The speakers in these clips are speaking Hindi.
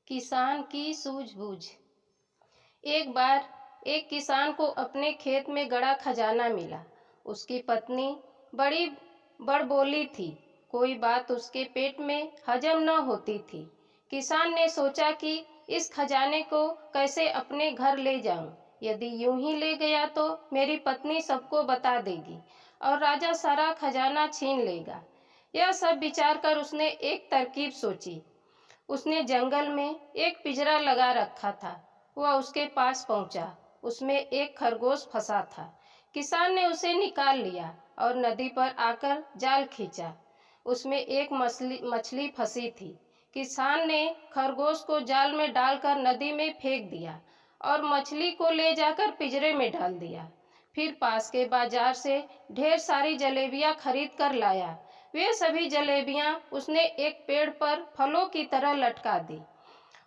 किसान की सूझबूझ। एक बार एक किसान को अपने खेत में गड़ा खजाना मिला। उसकी पत्नी बड़ी बड़बोली थी। कोई बात उसके पेट में हजम न होती थी। किसान ने सोचा कि इस खजाने को कैसे अपने घर ले जाऊं। यदि यूं ही ले गया तो मेरी पत्नी सबको बता देगी और राजा सारा खजाना छीन लेगा। यह सब विचार कर उसने एक तरकीब सोची। उसने जंगल में एक पिंजरा लगा रखा था। वह उसके पास पहुंचा। उसमें एक खरगोश फंसा था। किसान ने उसे निकाल लिया और नदी पर आकर जाल खींचा। उसमें एक मछली फंसी थी। किसान ने खरगोश को जाल में डालकर नदी में फेंक दिया और मछली को ले जाकर पिंजरे में डाल दिया। फिर पास के बाजार से ढेर सारी जलेबियां खरीद कर लाया। वे सभी जलेबियां उसने एक पेड़ पर फलों की तरह लटका दी।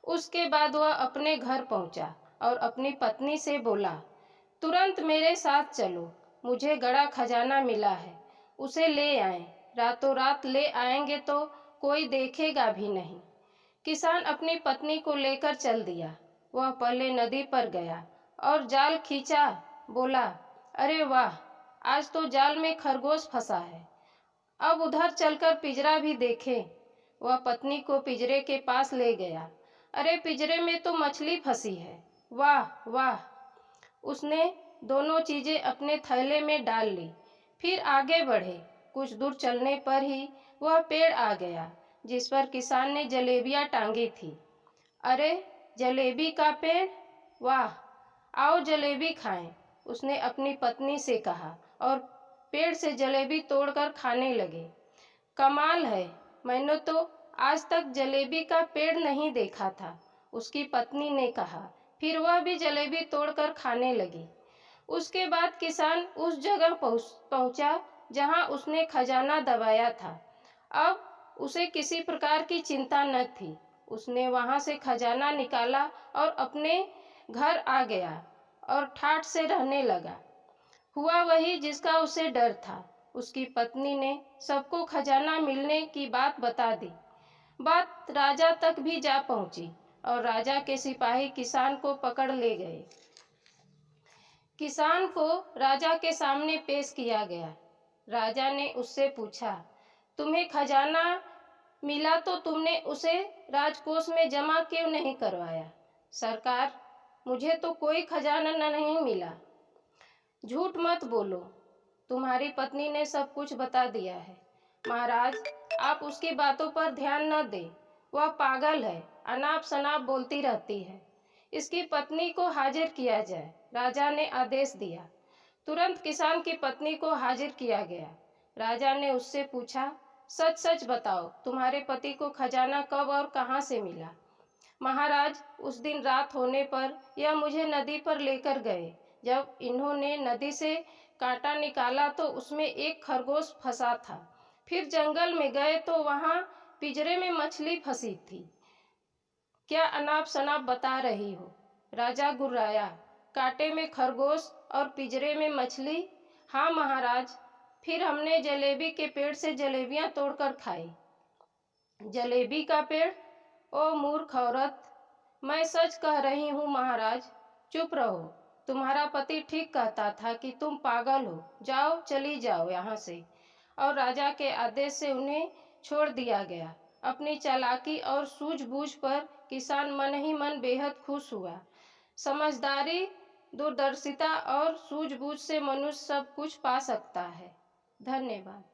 उसके बाद वह अपने घर पहुंचा और अपनी पत्नी से बोला, तुरंत मेरे साथ चलो, मुझे गड़ा खजाना मिला है, उसे ले आएं। रातों रात ले आएंगे तो कोई देखेगा भी नहीं। किसान अपनी पत्नी को लेकर चल दिया। वह पहले नदी पर गया और जाल खींचा। बोला, अरे वाह, आज तो जाल में खरगोश फंसा है। अब उधर चलकर पिंजरा भी देखें। वह पत्नी को पिंजरे के पास ले गया। अरे, पिंजरे में तो मछली फंसी है। वाह वाह। उसने दोनों चीजें अपने थैले में डाल ली। फिर आगे बढ़े। कुछ दूर चलने पर ही वह पेड़ आ गया जिस पर किसान ने जलेबियां टांगी थी। अरे, जलेबी का पेड़, वाह, आओ जलेबी खाएं, उसने अपनी पत्नी से कहा और पेड़ से जलेबी तोड़कर खाने लगे। कमाल है, मैंने तो आज तक जलेबी का पेड़ नहीं देखा था, उसकी पत्नी ने कहा। फिर वह भी जलेबी तोड़कर खाने लगी। उसके बाद किसान उस जगह पहुंचा जहां उसने खजाना दबाया था। अब उसे किसी प्रकार की चिंता न थी। उसने वहां से खजाना निकाला और अपने घर आ गया और ठाठ से रहने लगा। हुआ वही जिसका उसे डर था। उसकी पत्नी ने सबको खजाना मिलने की बात बता दी। बात राजा तक भी जा पहुंची और राजा के सिपाही किसान को पकड़ ले गए। किसान को राजा के सामने पेश किया गया। राजा ने उससे पूछा, तुम्हें खजाना मिला तो तुमने उसे राजकोष में जमा क्यों नहीं करवाया? सरकार, मुझे तो कोई खजाना नहीं मिला। झूठ मत बोलो, तुम्हारी पत्नी ने सब कुछ बता दिया है। महाराज, आप उसकी बातों पर ध्यान न दें। वह पागल है, अनाप शनाप बोलती रहती है। इसकी पत्नी को हाजिर किया जाए, राजा ने आदेश दिया। तुरंत किसान की पत्नी को हाजिर किया गया। राजा ने उससे पूछा, सच सच बताओ, तुम्हारे पति को खजाना कब और कहाँ से मिला? महाराज, उस दिन रात होने पर यह मुझे नदी पर लेकर गए। जब इन्होंने नदी से कांटा निकाला तो उसमें एक खरगोश फंसा था। फिर जंगल में गए तो वहां पिंजरे में मछली फंसी थी। क्या अनाप शनाप बता रही हो? राजा गुर्राया, कांटे में खरगोश और पिंजरे में मछली? हाँ महाराज। फिर हमने जलेबी के पेड़ से जलेबियां तोड़कर खाई। जलेबी का पेड़? ओ मूर्ख औरत, मैं सच कह रही हूँ महाराज। चुप रहो, तुम्हारा पति ठीक कहता था कि तुम पागल हो। जाओ, चली जाओ यहाँ से। और राजा के आदेश से उन्हें छोड़ दिया गया। अपनी चालाकी और सूझबूझ पर किसान मन ही मन बेहद खुश हुआ। समझदारी, दूरदर्शिता और सूझबूझ से मनुष्य सब कुछ पा सकता है। धन्यवाद।